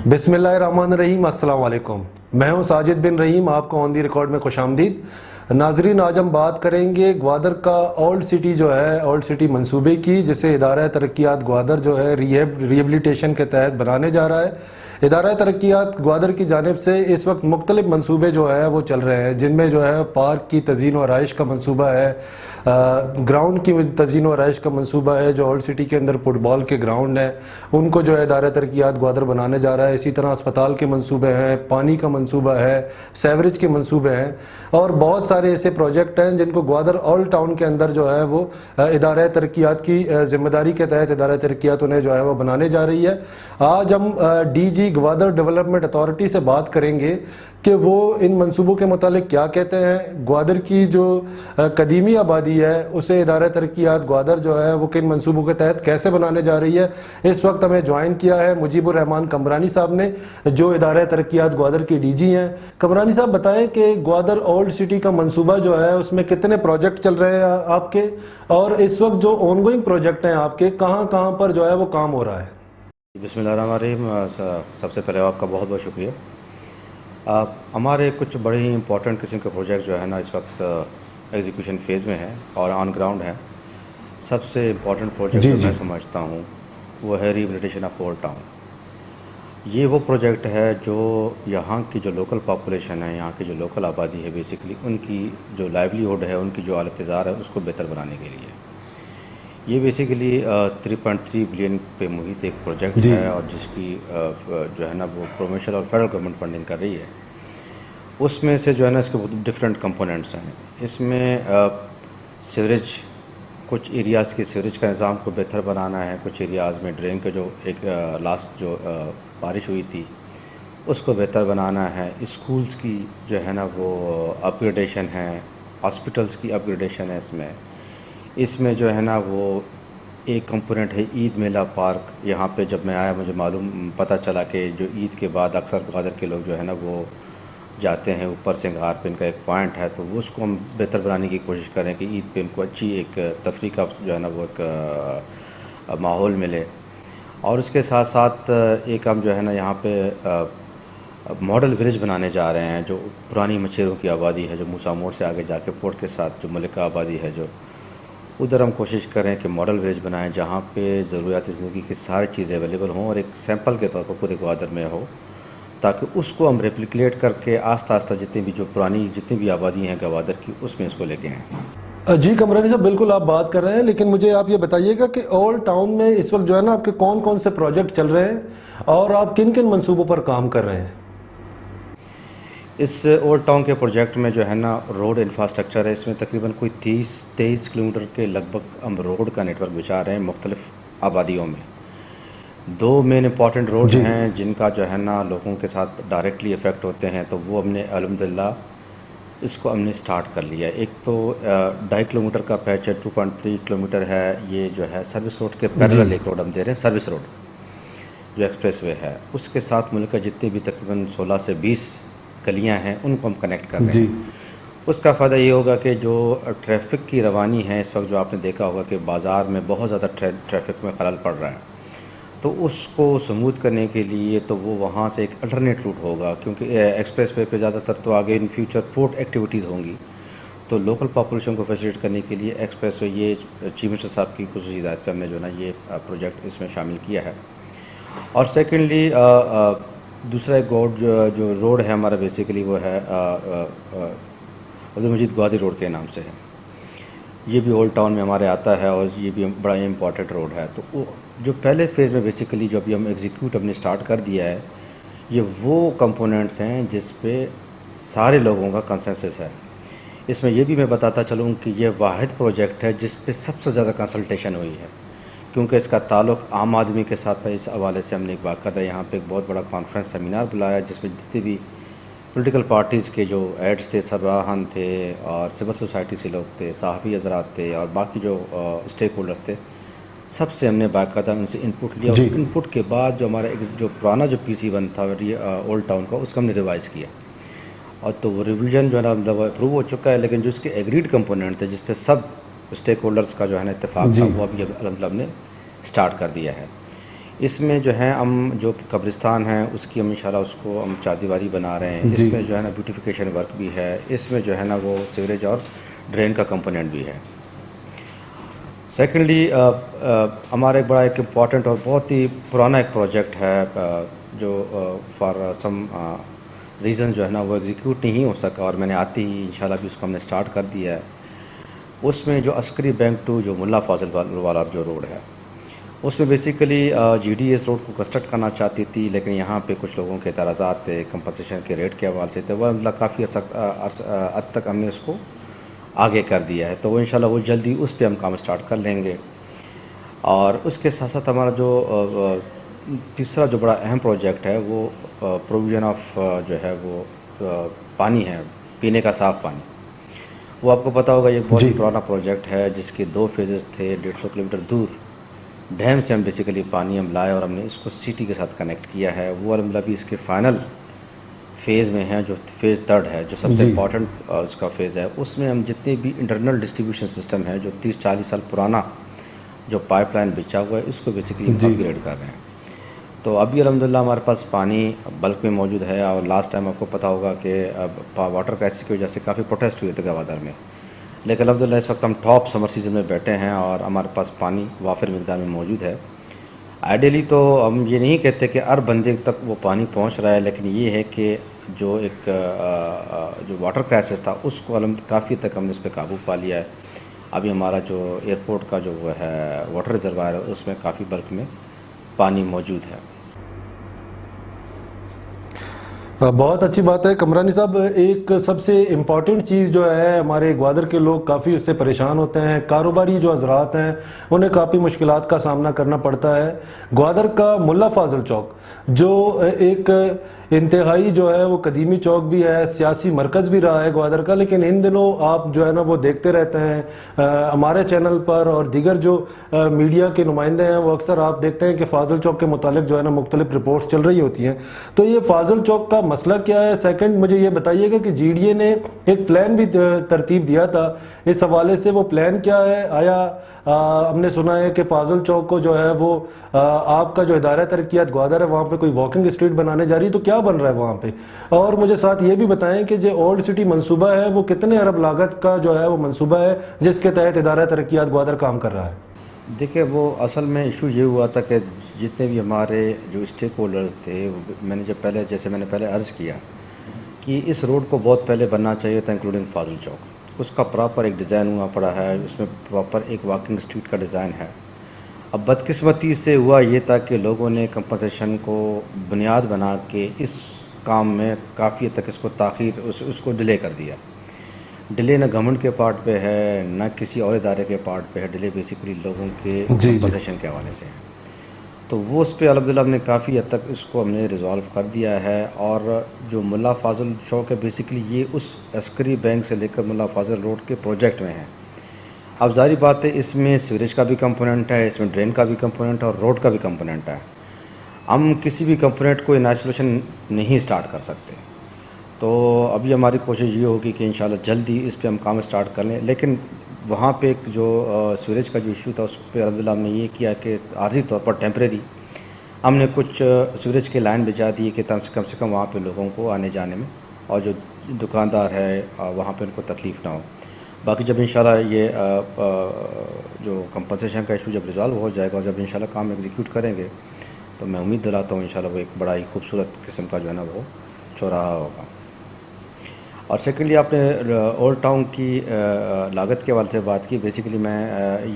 बिस्मिल्लाहिर्रहमानिर्रहीम, अस्सलाम वालेकुम। मैं हूं साजिद बिन रहीम, आपको ऑन दी रिकॉर्ड में खुशामदीद। नाजरीन, आज हम बात करेंगे ग्वादर का ओल्ड सिटी जो है, ओल्ड सिटी मंसूबे की, जिसे इदारा तरक्कियात ग्वादर जो है रिहेबिलिटेशन के तहत बनाने जा रहा है। इदारा तरक्कियात ग्वादर की जानिब से इस वक्त मुख्तलिफ मनसूबे जो है वो चल रहे हैं, जिनमें जो है पार्क की तज़ीन व आराइश का मनसूबा है, ग्राउंड की तज़ीन व आराइश का मनसूबा है, जो ओल्ड सिटी के अंदर फुटबॉल के ग्राउंड हैं उनको जो है इदारा तरक्कियात ग्वादर बनाने जा रहा है। इसी तरह अस्पताल के मनसूबे हैं, पानी का मनसूबा है, सेवरेज के मनसूबे हैं और बहुत सारे ऐसे प्रोजेक्ट हैं जिनको ग्वादर ओल्ड टाउन के अंदर जो है वो इदारा तरक्कियात की ज़िम्मेदारी के तहत इदारा तरक्कियात उन्हें जो है वो बनाने जा रही है। आज हम DG ग्वादर डेवलपमेंट अथॉरिटी से बात करेंगे कि वो इन मंसूबों के मुतालिक क्या कहते हैं। ग्वादर की जो कदीमी आबादी है उसे इदारा तरक्कियात ग्वादर जो है वो किन मंसूबों के तहत कैसे बनाने जा रही है। इस वक्त हमें ज्वाइन किया है मुजीबुर रहमान कमरानी साहब ने, जो इदारा तरक्कियात ग्वादर के DG हैं। कमरानी साहब, बताएं कि ग्वादर ओल्ड सिटी का मंसूबा जो है उसमें कितने प्रोजेक्ट चल रहे हैं आपके, और इस वक्त जो ऑनगोइंग प्रोजेक्ट हैं आपके, कहाँ कहाँ पर जो है वो काम हो रहा है। बिस्मिल्लाहिर्रहमानिर्रहीम। सबसे पहले आपका बहुत बहुत शुक्रिया। हमारे कुछ बड़े ही इंपॉर्टेंट किस्म के प्रोजेक्ट जो है ना इस वक्त एग्जीक्यूशन फेज़ में है और ऑन ग्राउंड है। सबसे इम्पॉर्टेंट प्रोजेक्ट जो मैं समझता हूँ वो है रिहेबिलिटेशन ऑफ ओल्ड टाउन। ये वो प्रोजेक्ट है जो यहाँ की जो लोकल पॉपुलेशन है, यहाँ की जो लोकल आबादी है, बेसिकली उनकी जो लाइवलीहुड है, उनकी जो हालत-ए-ज़ार है, उसको बेहतर बनाने के लिए ये बेसिकली 3.3 बिलियन पे मुहित एक प्रोजेक्ट है और जिसकी जो है ना वो प्रोविंशियल और फेडरल गवर्नमेंट फंडिंग कर रही है। उसमें से जो है ना इसके डिफरेंट कंपोनेंट्स हैं। इसमें सीवरेज, कुछ एरियाज़ के सीवरेज का निज़ाम को बेहतर बनाना है, कुछ एरियाज़ में ड्रेन का जो एक लास्ट जो बारिश हुई थी उसको बेहतर बनाना है। स्कूल्स की जो है ना वो अपग्रेडेशन है, हॉस्पिटल्स की अपग्रेडेशन है। इसमें जो है ना वो एक कंपोनेंट है ईद मेला पार्क। यहाँ पे जब मैं आया मुझे पता चला कि जो ईद के बाद अक्सर ग्वादर के लोग जो है ना वो जाते हैं ऊपर सिंगार पे, इनका एक पॉइंट है, तो उसको हम बेहतर बनाने की कोशिश करें कि ईद पे इनको अच्छी एक तफरीह का जो है ना वो एक माहौल मिले। और उसके साथ साथ एक हम जो है ना यहाँ पे मॉडल विलेज बनाने जा रहे हैं, जो पुरानी मछेरों की आबादी है, जो मूसा मोड़ से आगे जाके पोर्ट के साथ जो मलिका आबादी है, जो उधर हम कोशिश करें कि मॉडल विलेज बनाएं जहाँ पे ज़रूरियात ज़िंदगी की सारी चीज़ें अवेलेबल हों और एक सैंपल के तौर पर पूरे ग्वादर में हो, ताकि उसको हम रेप्लिकेट करके आस्ता आस्ता जितनी भी आबादी हैं ग्वादर की, उसमें इसको लेके आएँ। जी कमरानी साहब, बिल्कुल आप बात कर रहे हैं, लेकिन मुझे आप ये बताइएगा कि ओल्ड टाउन में इस वक्त जो है ना आपके कौन कौन से प्रोजेक्ट चल रहे हैं और आप किन किन मंसूबों पर काम कर रहे हैं। इस ओल्ड टाउन के प्रोजेक्ट में जो है ना रोड इंफ्रास्ट्रक्चर है। इसमें तकरीबन कोई 23 किलोमीटर के लगभग हम रोड का नेटवर्क बिछा रहे हैं मुख्तलिफ आबादियों में। 2 मेन इंपॉर्टेंट रोड हैं जिनका जो है ना लोगों के साथ डायरेक्टली इफ़ेक्ट होते हैं, तो वो हमने अल्हम्दुलिल्लाह इसको हमने स्टार्ट कर लिया। एक तो 2.5 किलोमीटर का पैच है, 2.3 किलोमीटर है, ये जो है सर्विस रोड के पैरेलल एक रोड हम दे रहे हैं, सर्विस रोड जो एक्सप्रेस वे है। उसके साथ मुल्क का जितने भी तकरीबन 16 से 20 गलियां हैं उनको हम कनेक्ट कर रहे हैं। उसका फ़ायदा ये होगा कि जो ट्रैफिक की रवानी है इस वक्त, जो आपने देखा होगा कि बाज़ार में बहुत ज़्यादा ट्रैफिक में खलल पड़ रहा है, तो उसको स्मूथ करने के लिए तो वो वहाँ से एक अल्टरनेट रूट होगा, क्योंकि एक्सप्रेस वे पे ज़्यादातर तो आगे इन फ्यूचर पोर्ट एक्टिविटीज़ होंगी, तो लोकल पॉपुलेशन को फैसिलिटेट करने के लिए एक्सप्रेस वे, ये चीफ मिनिस्टर साहब की खुसूसी हिदायत पे हमने जो ना ये प्रोजेक्ट इसमें शामिल किया है। और सेकेंडली दूसरा एक जो रोड है हमारा बेसिकली वो है अब्दुल मजीद ग्वादर रोड के नाम से है। ये भी ओल्ड टाउन में हमारे आता है और ये भी बड़ा इम्पॉर्टेंट रोड है। तो वो जो पहले फ़ेज़ में बेसिकली जो अभी हम एग्जीक्यूट हमने स्टार्ट कर दिया है, ये वो कंपोनेंट्स हैं जिस पे सारे लोगों का कंसेंसस है। इसमें ये भी मैं बताता चलूँ कि ये वाहिद प्रोजेक्ट है जिस पे सबसे ज़्यादा कंसल्टेशन हुई है, क्योंकि इसका ताल्लुक़ आम आदमी के साथ है। इस हवाले से हमने एक बाकायदा यहाँ पे एक बहुत बड़ा कॉन्फ्रेंस सेमिनार बुलाया, जिसमें जितने भी पॉलिटिकल पार्टीज़ के जो हेड्स थे, सरबराहान थे और सिविल सोसाइटी से लोग थे, सहाफ़ी हज़रात थे और बाकी जो स्टेक होल्डर्स थे, सबसे हमने बाकायदा उनसे इनपुट लिया। उस इनपुट के बाद जो हमारा जो पुराना जो PC1 था ओल्ड टाउन का, उसका हमने रिवाइज़ किया और तो वो रिविजन जो है ना मतलब अप्रूव हो चुका है। लेकिन जो उसके एग्रीड कंपोनेंट थे जिस पे सब स्टेक होल्डर्स का जो है ना इत्तेफाक था, वो अभी अल्हम्दुलिल्लाह हमने स्टार्ट कर दिया है। इसमें जो है हम जो कब्रिस्तान है उसकी हम इंशाल्लाह उसको हम चारदीवारी बना रहे हैं। जी। इसमें जो है ना ब्यूटिफिकेशन वर्क भी है, इसमें जो है ना वो सीवरेज और ड्रेन का कंपोनेंट भी है। सेकेंडली हमारा एक बड़ा एक इम्पॉर्टेंट और बहुत ही पुराना एक प्रोजेक्ट है जो फॉर सम रीज़न जो है ना वो एग्जीक्यूट नहीं हो सका और मैंने आते ही इंशाल्लाह भी उसको हमने स्टार्ट कर दिया है। उसमें जो अस्करी बैंक टू जो मुल्ला फाजिल वाला जो रोड है उसमें बेसिकली GDA इस रोड को कंस्ट्रक्ट करना चाहती थी, लेकिन यहाँ पे कुछ लोगों के एतराज़ात थे कंपनसेशन के रेट के हवाले से, तो वह मतलब काफ़ी हद तक हमने उसको आगे कर दिया है। तो वो इंशाल्लाह वो जल्दी उस पर हम काम स्टार्ट कर लेंगे। और उसके साथ साथ हमारा जो तीसरा जो बड़ा अहम प्रोजेक्ट है वो प्रोविज़न ऑफ जो है वो पानी है, पीने का साफ़ पानी। वो आपको पता होगा ये बहुत ही पुराना प्रोजेक्ट है जिसके 2 फेजेस थे। 150 किलोमीटर दूर डैम से हम बेसिकली पानी हम लाए और हमने इसको सिटी के साथ कनेक्ट किया है। वो अलहमदिल्ला भी इसके फाइनल फेज़ में है, जो फेज़ 3 है, जो सबसे इम्पॉर्टेंट उसका फेज़ है। उसमें हम जितने भी इंटरनल डिस्ट्रीब्यूशन सिस्टम है जो 30-40 साल पुराना जो पाइपलाइन बिछा हुआ है उसको बेसिकली अपग्रेड कर रहे हैं। तो अभी अलहमदिल्ला हमारे पास पानी बल्क में मौजूद है। और लास्ट टाइम आपको पता होगा कि वाटर क्राइसिस की वजह से काफ़ी प्रोटेस्ट हुए थे गवादर में, लेकिन अलहमदिल्ला इस वक्त हम टॉप समर सीज़न में बैठे हैं और हमारे पास पानी वाफिर मिकदार में मौजूद है। आइडियली तो हम ये नहीं कहते कि हर बंदे तक वो पानी पहुंच रहा है, लेकिन ये है कि जो एक जो वाटर क्राइसिस था उसको काफ़ी तक हमने इस पर काबू पा लिया है। अभी हमारा जो एयरपोर्ट का जो है वाटर रिजर्वायर है उसमें काफ़ी बल्क में पानी मौजूद है। बहुत अच्छी बात है कमरानी साहब। एक सबसे इम्पॉर्टेंट चीज़ जो है, हमारे ग्वादर के लोग काफ़ी उससे परेशान होते हैं, कारोबारी जो हजरात हैं उन्हें काफ़ी मुश्किलात का सामना करना पड़ता है। ग्वादर का मुल्ला फाजिल चौक जो एक इंतहाई जो है वो कदीमी चौक भी है, सियासी मरकज़ भी रहा है ग्वादर का, लेकिन इन दिनों आप जो है ना वो देखते रहते हैं हमारे चैनल पर और दीगर जो मीडिया के नुमाइंदे हैं वो अक्सर आप देखते हैं कि फाजिल चौक के मुतालिक जो है ना मुख्तलिफ रिपोर्ट्स चल रही होती हैं। तो ये फाजिल चौक का मसला क्या है? सेकंड मुझे ये बताइएगा कि GDA ने एक प्लान भी तरतीब दिया था, इस हवाले से वो प्लान क्या है? आया हमने सुना है कि फाजिल चौक को जो है वो आपका जो इदारा तरक्कियात ग्वादर है वहाँ पे कोई वॉकिंग स्ट्रीट बनाने जा रही है, तो क्या बन रहा है वहाँ पे? और मुझे साथ ये भी बताएं कि जो ओल्ड सिटी मंसूबा है वो कितने अरब लागत का जो है वो मंसूबा है जिसके तहत इदारा तरक्कियात ग्वादर काम कर रहा है? देखिए, वो असल में इशू ये हुआ था कि जितने भी हमारे जो स्टेक होल्डर्स थे, मैंने जब पहले जैसे मैंने पहले अर्ज़ किया कि इस रोड को बहुत पहले बनना चाहिए था, इंक्लूडिंग फाजिल चौक। उसका प्रॉपर एक डिज़ाइन हुआ पड़ा है, उसमें प्रॉपर एक वॉकिंग स्ट्रीट का डिज़ाइन है। अब बदकिस्मती से हुआ ये था कि लोगों ने कंपनसेशन को बुनियाद बना के इस काम में काफ़ी हद तक इसको ताख़ीर उसको डिले कर दिया। डिले न गवर्नमेंट के पार्ट पे है न किसी और इदारे के पार्ट पे है, डिले बेसिकली लोगों के कंपनसेशन के हवाले से है। तो वो उस पर अल्हम्दुलिल्लाह हमने काफ़ी हद तक इसको हमने रिजॉल्व कर दिया है। और जो मुल्ला फाजिल चौक है बेसिकली ये उस अस्करी बैंक से लेकर मुल्ला फाजिल रोड के प्रोजेक्ट में है। अब जारी बात है इसमें सीवरेज का भी कंपोनेंट है, इसमें ड्रेन का भी कंपोनेंट है और रोड का भी कंपोनेंट है। हम किसी भी कंपोनेंट को इन आइसोलेशन नहीं स्टार्ट कर सकते। तो अभी हमारी कोशिश ये होगी कि इंशाल्लाह जल्दी इस पे हम काम स्टार्ट कर लें। लेकिन वहाँ पे एक जो सीवरेज का जो इशू था उस पर अल्हम्दुलिल्लाह हमने ये किया कि आर्जी तौर पर टेम्परेरी हमने कुछ सीवरेज के लाइन बिछा दिए कि कम से कम वहाँ पे लोगों को आने जाने में और जो दुकानदार है वहाँ पे उनको तकलीफ़ ना हो। बाकी जब इंशाल्लाह ये जो कंपनसेशन का इशू जब रिजॉल्व हो जाएगा और जब इंशाल्लाह काम एग्जीक्यूट करेंगे तो मैं उम्मीद दिलाता हूँ इंशाल्लाह वो एक बड़ा ही खूबसूरत किस्म का जो है ना वो चौराहा होगा। और सेकेंडली आपने ओल्ड टाउन की लागत के हवाले से बात की। बेसिकली मैं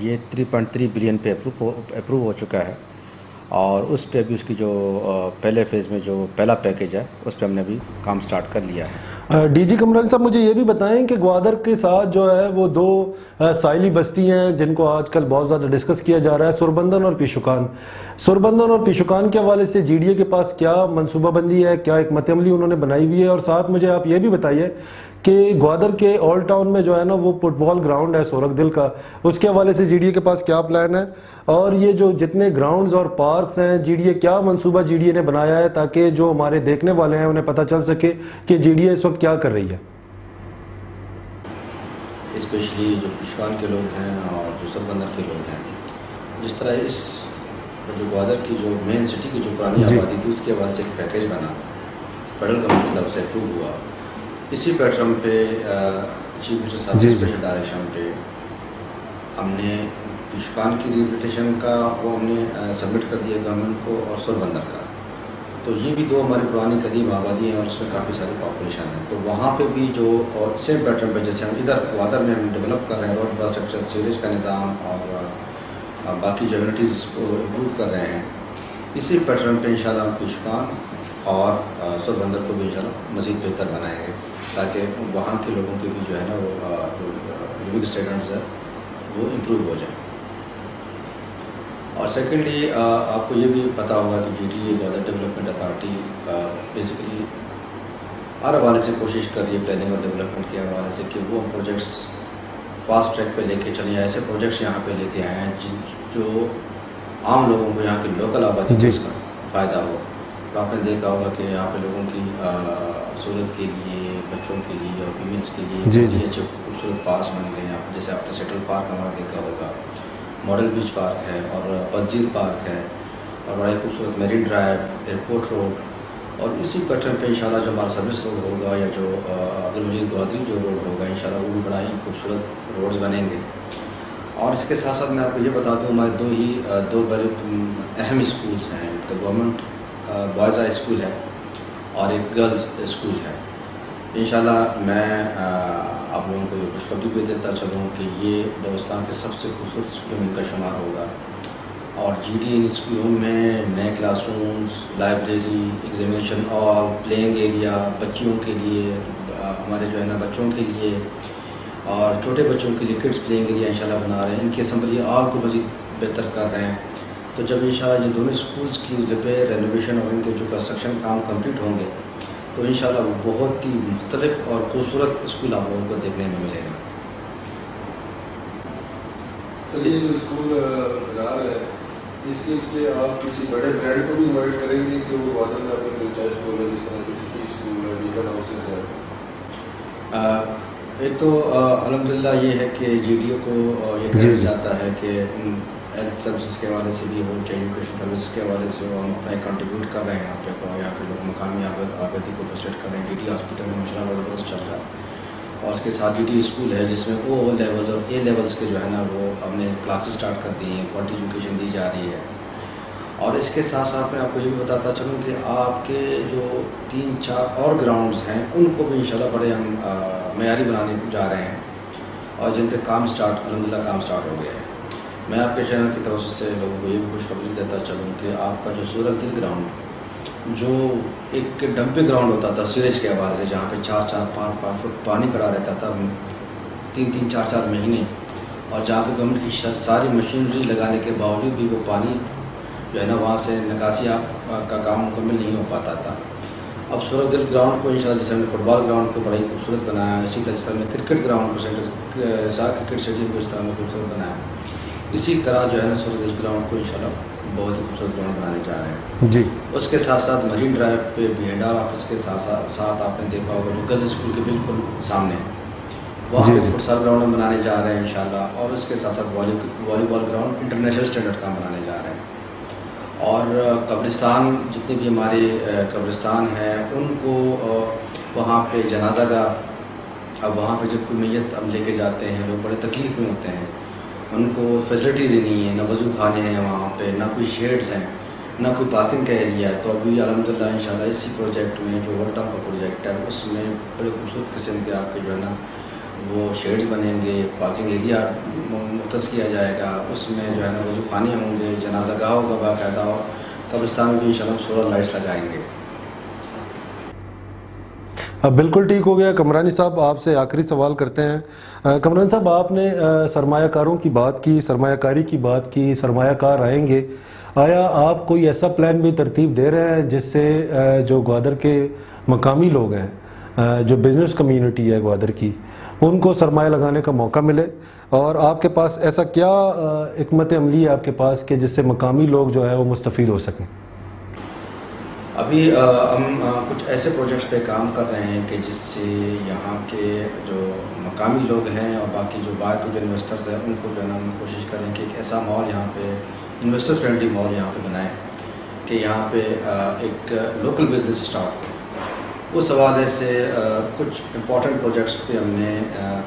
ये 3.3 बिलियन पे अप्रूव हो चुका है और उस पे अभी उसकी जो पहले फेज़ में जो पहला पैकेज है उस पे हमने अभी काम स्टार्ट कर लिया है। DG कमरानी साहब मुझे ये भी बताएं कि ग्वादर के साथ जो है वो 2 साइली बस्ती हैं जिनको आजकल बहुत ज़्यादा डिस्कस किया जा रहा है, सुरबंदन और पीशुकान। सुरबंदन और पीशुकान के हवाले से GDA के पास क्या मनसूबाबंदी है, क्या एक मतअमली उन्होंने बनाई हुई है? और साथ मुझे आप ये भी बताइए कि ग्वादर के ओल्ड टाउन में जो है ना वो फुटबॉल ग्राउंड है सोरख दिल का, उसके हवाले से GDA के पास क्या प्लान है? और ये जो जितने ग्राउंड्स और पार्क्स हैं GDA क्या मंसूबा GDA ने बनाया है ताकि जो हमारे देखने वाले हैं उन्हें पता चल सके कि GDA इस वक्त क्या कर रही है? स्पेशली जो पिशकान के लोग हैं और जो सरबंदर के लोग हैं, जिस तरह इस जो ग्वादर की जो मेन सिटी की जो पुरानी जी। आबादी थी उसके हवाले से एक पैकेज बना, फेडरल गवर्नमेंट की तरफ से अप्रूव हुआ। इसी पैटर्न पे चीफ मिनिस्टर साहब जी, के जी। स्पेशल डायरेक्शन पे हमने युष्कान की रिहेबिलिटेशन का वो हमने सबमिट कर दिया गवर्नमेंट को, और सोरबंदर का। तो ये भी दो हमारी पुरानी कदीम आबादी हैं और उसमें काफ़ी सारी पॉपुलेशन है। तो वहाँ पे भी जो और सेम पैटर्न पे जैसे हम इधर ग्वादर में हम डेवलप कर रहे हैं रोड इंफ्रास्ट्रक्चर, सीवरेज का निज़ाम और बाकी जो यूनिटीज़ को इम्प्रूव कर रहे हैं, इसी पैटर्न पे इंशाल्लाह हम युष्कान और सोरबंदर को भी इंशाल्लाह मज़ीद बेहतर बनाएंगे, ताकि वहाँ के लोगों के भी जो है ना वो लिविंग स्टैंडर्ड्स है वो इम्प्रूव हो जाए। और सेकेंडली आपको ये भी पता होगा कि GDA Gwadar development authority basically हर हवाले से कोशिश कर रही है प्लानिंग और डेवलपमेंट के हवाले से कि वो प्रोजेक्ट्स फास्ट ट्रैक पे लेके चले, ऐसे प्रोजेक्ट्स यहाँ पे लेके आए हैं जो आम लोगों को, यहाँ की लोकल आबादी को इसका फ़ायदा हो। तो आपने देखा होगा कि यहाँ पे लोगों की सहूलत के लिए, बच्चों के लिए और फीमेल्स के लिए जी, जी। अच्छे खूबसूरत पार्क बन गए हैं। जैसे आपने सेंट्रल पार्क हमारा देखा होगा, मॉडल बीच पार्क है और पसजील पार्क है, और बड़ा ही खूबसूरत मेरीन ड्राइव, एयरपोर्ट रोड, और इसी पैटर्न पे इंशाल्लाह जो हमारा सर्विस रोड होगा या जो अब्दुल मजीद गौहरी जो रोड होगा इंशाल्लाह वो भी बड़ा ही खूबसूरत रोड्स बनेंगे। और इसके साथ साथ मैं आपको ये बता दूँ, हमारे दो बड़े अहम स्कूल्स हैं। तो गवर्नमेंट बॉयज़ हाई स्कूल है और एक गर्ल्स स्कूल है। इंशाल्लाह मैं आप लोगों को ये खुशखबरी भी देता चलूँ कि ये बलूचिस्तान के सबसे खूबसूरत स्कूलों में इनका शुमार होगा। और GDA इन स्कूलों में नए classrooms, library, examination hall, playing area बच्चियों के लिए, हमारे जो है ना बच्चों के लिए और छोटे बच्चों के लिए किड्स प्लेइंग एरिया इंशाल्लाह बना रहे हैं। इनकी असम्बली हॉल को मज़ीद बेहतर कर रहे हैं। तो जब इंशाल्लाह ये दोनों स्कूल्स की रिपेयर, रेनोवेशन और इनके जो कंस्ट्रक्शन काम कंप्लीट होंगे तो इंशाल्लाह वो बहुत ही मुख्तलिफ और खूबसूरत स्कूल आप लोगों को देखने में मिलेगा। तो ये जो स्कूल बना रहे हैं, इसके लिए आप किसी बड़े ब्रांड को भी इन्वाइट करेंगे कि वो ग्वादर में अपने फ्रेंचाइज स्कूल है, जिस तरह के सिटी स्कूल है, बीकन हाउसेज है? एक तो अल्हम्दुलिल्लाह ये है कि GDA को ये जी, कहा जी। जाता है कि हेल्थ सर्विस के हवाले से भी हो, चाहे एजुकेशन सर्विस के हवाले से हो, हम अपना कंट्रीब्यूट कर रहे हैं यहाँ पे। तो यहाँ के लोग मकामी आबादी को फैसिलिटेट कर रहे हैं। GDA हॉस्पिटल में माशाल्लाह ज़बरदस्त चल रहा है। और उसके साथ GDA स्कूल है जिसमें O लेवल्स और A लेवल्स के जो है ना वो हमने क्लासेस स्टार्ट कर दी हैं, क्वालिटी एजुकेशन दी जा रही है। और इसके साथ साथ मैं आपको ये भी बताता चलूँ कि आपके जो 3-4 और ग्राउंड्स हैं उनको भी इंशाल्लाह बड़े हम मयारी बनाने जा रहे हैं और जिन पे काम स्टार्ट अल्हम्दुलिल्लाह काम स्टार्ट हो गया है। मैं आपके चैनल की तरफ से लोगों को ये भी खुशखबरी देता चलूँ कि आपका जो सूरत दिल ग्राउंड जो एक डंपिंग ग्राउंड होता था सीवेज के हवाले से, जहाँ पे 4-4, 5-5 फुट पानी खड़ा रहता था 3-3, 4-4 महीने, और जहाँ पे गवर्नमेंट की सारी मशीनरी लगाने के बावजूद भी वो पानी जो है ना वहाँ से निकासी का काम मुकम्मल नहीं हो पाता था। अब सूरत दिल ग्राउंड को इंशाल्लाह जैसे हमने फुटबॉल ग्राउंड को बड़ा ही खूबसूरत बनाया, इसी तरह जैसे हमने क्रिकेट ग्राउंड को क्रिकेट स्टेडियम को इस तरह में खूबसूरत बनाया, इसी तरह जो है ना सूरत दिल ग्राउंड को इंशाल्लाह बहुत ही खूबसूरत ग्राउंड बनाने जा रहे हैं। जी। उसके साथ साथ मरीन ड्राइव पे BNR ऑफिस के साथ आपने देखा होगा जो गर्ल्स स्कूल के बिल्कुल सामने वहाँ जी, पे जी। फुटसाल ग्राउंड हम बनाने जा रहे हैं इंशाल्लाह। और उसके साथ साथ वॉलीबॉल ग्राउंड इंटरनेशनल स्टैंडर्ड का बनाने जा रहे हैं। और कब्रिस्तान जितने भी हमारे कब्रिस्तान हैं उनको वहाँ पे जनाजा का, अब वहाँ पे जब कोई मैयत हम लेके जाते हैं लोग बड़े तकलीफ़ में होते हैं, उनको फैसिलिटीज़ ही नहीं है, ना वज़ू खाने हैं वहाँ पे, ना कोई शेड्स हैं, ना कोई पार्किंग का एरिया है। तो अभी अल्हम्दुलिल्लाह इंशाल्लाह इसी प्रोजेक्ट में जो वर्ल्ड टाउन का प्रोजेक्ट है उसमें बड़े खूबसूरत किस्म के आपके जो है ना वो शेड्स बनेंगे, पार्किंग एरिया मुख्तस किया जाएगा, उसमें जो है ना वज़ू खाने होंगे, जनाजा गाह होगा बाकायदा, और कब्रिस्तान में भी इंशाल्लाह सोलर लाइट्स लगाएंगे। बिल्कुल ठीक हो गया। कमरानी साहब आपसे आखिरी सवाल करते हैं। कमरानी साहब आपने सरमायाकारों की बात की, सरमायाकारी की बात की, सरमायाकार आएंगे, आया आप कोई ऐसा प्लान भी तरतीब दे रहे हैं जिससे जो ग्वादर के मकामी लोग हैं, जो बिज़नेस कम्युनिटी है ग्वादर की, उनको सरमाया लगाने का मौका मिले? और आपके पास ऐसा क्या हिकमत अमली है आपके पास कि जिससे मकामी लोग जो है वो मुस्तफ़ीद हो सकें? अभी हम कुछ ऐसे प्रोजेक्ट्स पे काम कर रहे हैं कि जिससे यहाँ के जो मकामी लोग हैं और बाकी जो बाहर जो इन्वेस्टर्स हैं उनको जो है ना हम कोशिश करें कि एक ऐसा माहौल यहाँ पे इन्वेस्टर फ्रेंडली मॉल यहाँ पे बनाएं कि यहाँ पे एक लोकल बिजनेस स्टार्ट हो। उस हवाले से कुछ इम्पोर्टेंट प्रोजेक्ट्स पे हमने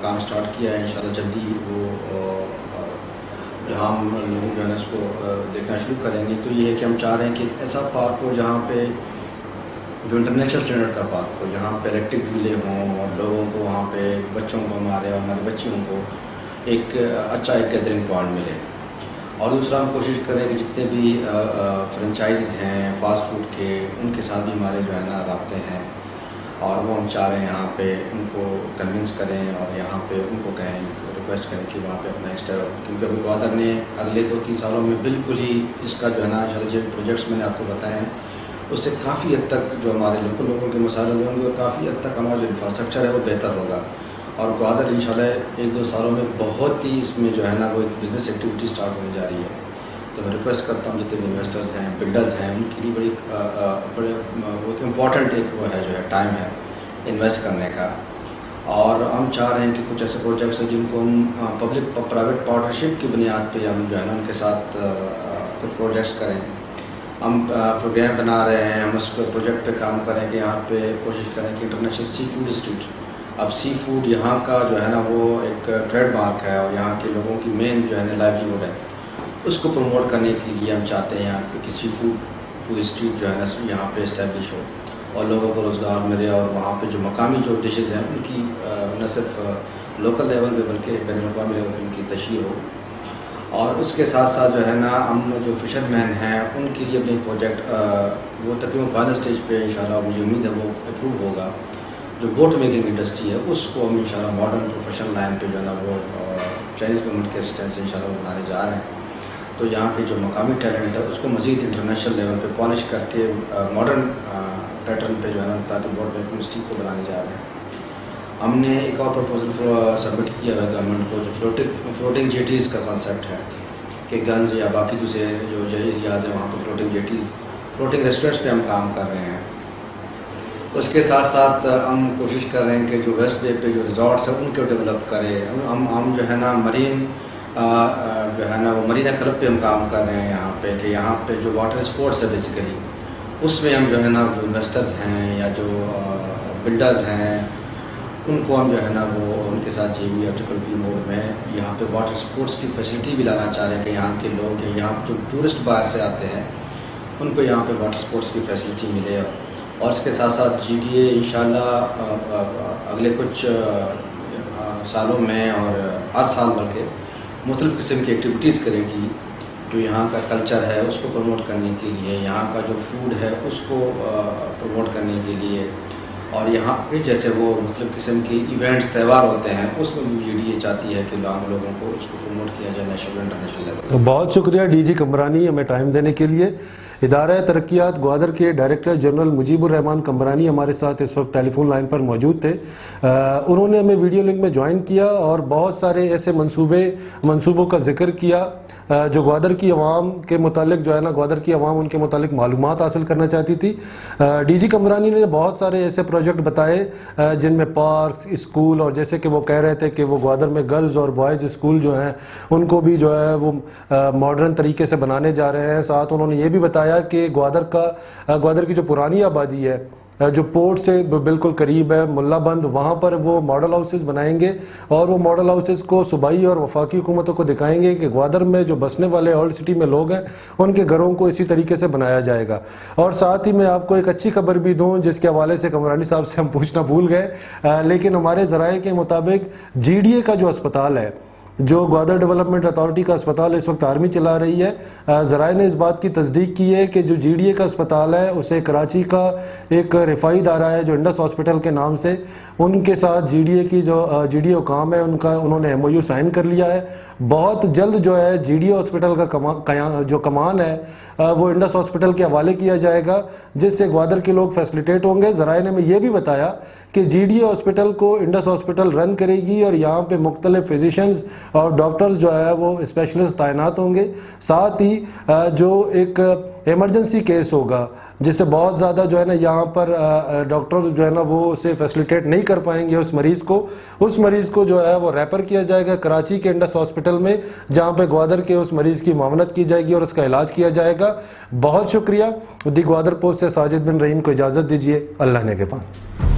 काम स्टार्ट किया है। इंशाल्लाह जल्दी वो जहाँ हम लोग जो है ना इसको देखना शुरू करेंगे। तो ये है कि हम चाह रहे हैं कि एक ऐसा पार्क हो जहाँ पे जो इंटरनेशनल स्टैंडर्ड का पार्क हो, जहाँ पे इलेक्ट्रिक झूले हों और लोगों को वहाँ पे बच्चों को हमारे और हमारी बच्चियों को एक अच्छा एक गैदरिंग पॉइंट मिले। और दूसरा हम कोशिश करें कि जितने भी फ्रेंचाइज हैं फास्ट फूड के, उनके साथ भी हमारे जो है ना राब्ते हैं और वो हम चाह रहे हैं यहाँ पे उनको कन्विंस करें और यहाँ पे उनको कहें, रिक्वेस्ट करें कि वहाँ पे अपना एक्स्ट्रा, क्योंकि अभी ग्वादर ने अगले 2-3 सालों में बिल्कुल ही इसका जो है ना जो प्रोजेक्ट्स मैंने आपको बताए हैं उससे काफ़ी हद तक जो हमारे लोकल लोगों के मसाले होंगे और काफ़ी हद तक हमारा जो इंफ्रास्ट्रक्चर है वो बेहतर होगा। और ग्वादर इंशाल्लाह 1-2 सालों में बहुत ही इसमें जो है ना वो एक बिज़नेस एक्टिविटी स्टार्ट होने जा रही है। तो मैं रिक्वेस्ट करता हूँ जितने भी इन्वेस्टर्स हैं, बिल्डर्स हैं, उनके लिए बड़े वो एक इम्पॉर्टेंट एक वो है जो है टाइम है इन्वेस्ट करने का। और हम चाह रहे हैं कि कुछ ऐसे प्रोजेक्ट्स हैं जिनको हम पब्लिक प्राइवेट पार्टनरशिप की बुनियाद पे हम जो है ना उनके साथ कुछ प्रोजेक्ट्स करें। हम प्रोग्राम बना रहे हैं, हम उस प्रोजेक्ट पे काम करें कि यहाँ पे कोशिश करें कि इंटरनेशनल सी फूड स्ट्रीट, अब सी फूड यहाँ का जो है ना वो एक ट्रेडमार्क है और यहाँ के लोगों की मेन जो है ना लाइवलीहुड है, उसको प्रमोट करने के लिए हम चाहते हैं यहाँ पे कि सी फूड स्ट्रीट जो है ना यहाँ पे इस्टेब्लिश हो और लोगों को रोज़गार मिले और वहाँ पे जो मकामी जो डिशेज़ हैं उनकी न सिर्फ लोकल लेवल पे बल्कि बैनुल-अक़वामी लेवल पर उनकी तशहीर हो। और उसके साथ साथ जो है ना हम जो फिशरमैन हैं उनके लिए अपने प्रोजेक्ट वो तकरीबन फाइनल स्टेज पे इंशाल्लाह मुझे उम्मीद है वो अप्रूव होगा। जो बोट मेकिंग इंडस्ट्री है उसको हम इंशाल्लाह मॉडर्न प्रोफेशनल लाइन पे जो है ना वो चाइनीज़ गवर्नमेंट के असिस्टेंस से इंशाल्लाह वो बनाने जा रहे हैं। तो यहाँ के जो मकामी टैलेंट है उसको मज़ीद इंटरनेशनल लेवल पे पॉलिश करके मॉडर्न पैटर्न पे जो है ना ताकि बोट मेकिंग इंडस्ट्री को बनाने जा रहे हैं। हमने एक और प्रपोजल सबमिट किया है गवर्नमेंट को, जो फ्लोटिंग जेटीज़ का कॉन्सेप्ट है कि गंज या बाकी दूसरे जो एरियाज़ हैं वहाँ पर फ्लोटिंग जेटीज़, फ्लोटिंग रेस्टोरेंट्स पे हम काम कर रहे हैं। उसके साथ साथ हम कोशिश कर रहे हैं कि जो वेस्ट बे पे जो रिजॉर्ट्स हैं उनको डेवलप करें। हम जो है ना मरीन जो है ना वो मरीना क्लब पे हम काम कर रहे हैं यहाँ पे कि यहाँ पे जो वाटर स्पोर्ट्स है बेसिकली उसमें हम जो है ना जो इन्वेस्टर्स हैं या जो बिल्डर्स हैं उनको हम जो है ना वो उनके साथ JV या PPP मोड में यहाँ पे वाटर स्पोर्ट्स की फैसिलिटी भी लाना चाह रहे हैं कि यहाँ के लोग यहाँ जो टूरिस्ट बाहर से आते हैं उनको यहाँ पे वाटर स्पोर्ट्स की फैसिलिटी मिले। और इसके साथ साथ GDA इंशाल्लाह अगले कुछ सालों में और हर साल बल्कि मुख्तलिफ़ किस्म की एक्टिविटीज़ करेगी जो यहाँ का कल्चर है उसको प्रमोट करने के लिए, यहाँ का जो फूड है उसको प्रमोट करने के लिए, और यहाँ के जैसे वो मुख्तलिफ़ किस्म के इवेंट्स त्यौहार होते हैं उसमें भी GDA चाहती है कि लोगों को उसको प्रमोट किया जाए नेशनल इंटरनेशनल लेवल। तो बहुत शुक्रिया DG कमरानी हमें टाइम देने के लिए। इदारा तरक्कियात ग्वादर के डायरेक्टर जनरल मुजीबुर रहमान कमरानी हमारे साथ इस वक्त टेलीफोन लाइन पर मौजूद थे। उन्होंने हमें वीडियो लिंक में ज्वाइन किया और बहुत सारे ऐसे मंसूबों का जिक्र किया जो ग्वादर की आवाम के मुतालिक जो है ना ग्वादर की आवाम उनके मुतालिक मालूमात हासिल करना चाहती थी। DG कमरानी ने बहुत सारे ऐसे प्रोजेक्ट बताए जिनमें पार्क्स, स्कूल, और जैसे कि वो कह रहे थे कि वो ग्वादर में गर्ल्स और बॉयज़ स्कूल जो हैं उनको भी जो है वो मॉडर्न तरीके से बनाने जा रहे हैं। साथ उन्होंने ये भी बताया कि ग्वादर की जो पुरानी आबादी है जो पोर्ट से बिल्कुल करीब है मुल्लाबंद, वहाँ पर वो मॉडल हाउसेस बनाएंगे और वो मॉडल हाउसेस को सूबाई और वफाकी हुकूमतों को दिखाएंगे कि ग्वादर में जो बसने वाले ओल्ड सिटी में लोग हैं उनके घरों को इसी तरीके से बनाया जाएगा। और साथ ही मैं आपको एक अच्छी खबर भी दूँ जिसके हवाले से कमरानी साहब से हम पूछना भूल गए, लेकिन हमारे ज़राए के मुताबिक GDA का जो अस्पताल है, जो ग्वादर डेवलपमेंट अथॉरिटी का अस्पताल इस वक्त आर्मी चला रही है, ज़राए ने इस बात की तस्दीक की है कि जो GDA का अस्पताल है उसे कराची का एक रिफाई इदारा है जो इंडस हॉस्पिटल के नाम से, उनके साथ GDA की जो GDA हुकाम है उन्होंने MOU साइन कर लिया है। बहुत जल्द जो है GDA हॉस्पिटल का जो कमान है वो इंडस हॉस्पिटल के हवाले किया जाएगा जिससे ग्वादर के लोग फैसिलिटेट होंगे। ज़राए ने हमें यह भी बताया कि GDA हॉस्पिटल को इंडस हॉस्पिटल रन करेगी और यहाँ पे मुख्तलिफ फिजिशंस और डॉक्टर्स जो है वो स्पेशलिस्ट तैनात होंगे। साथ ही जो एक इमरजेंसी केस होगा जिससे बहुत ज़्यादा जो है ना यहाँ पर डॉक्टर जो है ना वो उसे फैसिलिटेट नहीं कर पाएंगे उस मरीज़ को जो है वो रेफ़र किया जाएगा कराची के इंडस हॉस्पिटल में, जहाँ पे ग्वादर के उस मरीज़ की मावनत की जाएगी और उसका इलाज किया जाएगा। बहुत शुक्रिया। दी ग्वादर पोस्ट से साजिद बिन रहीम को इजाज़त दीजिए। अल्लाह ने के पास।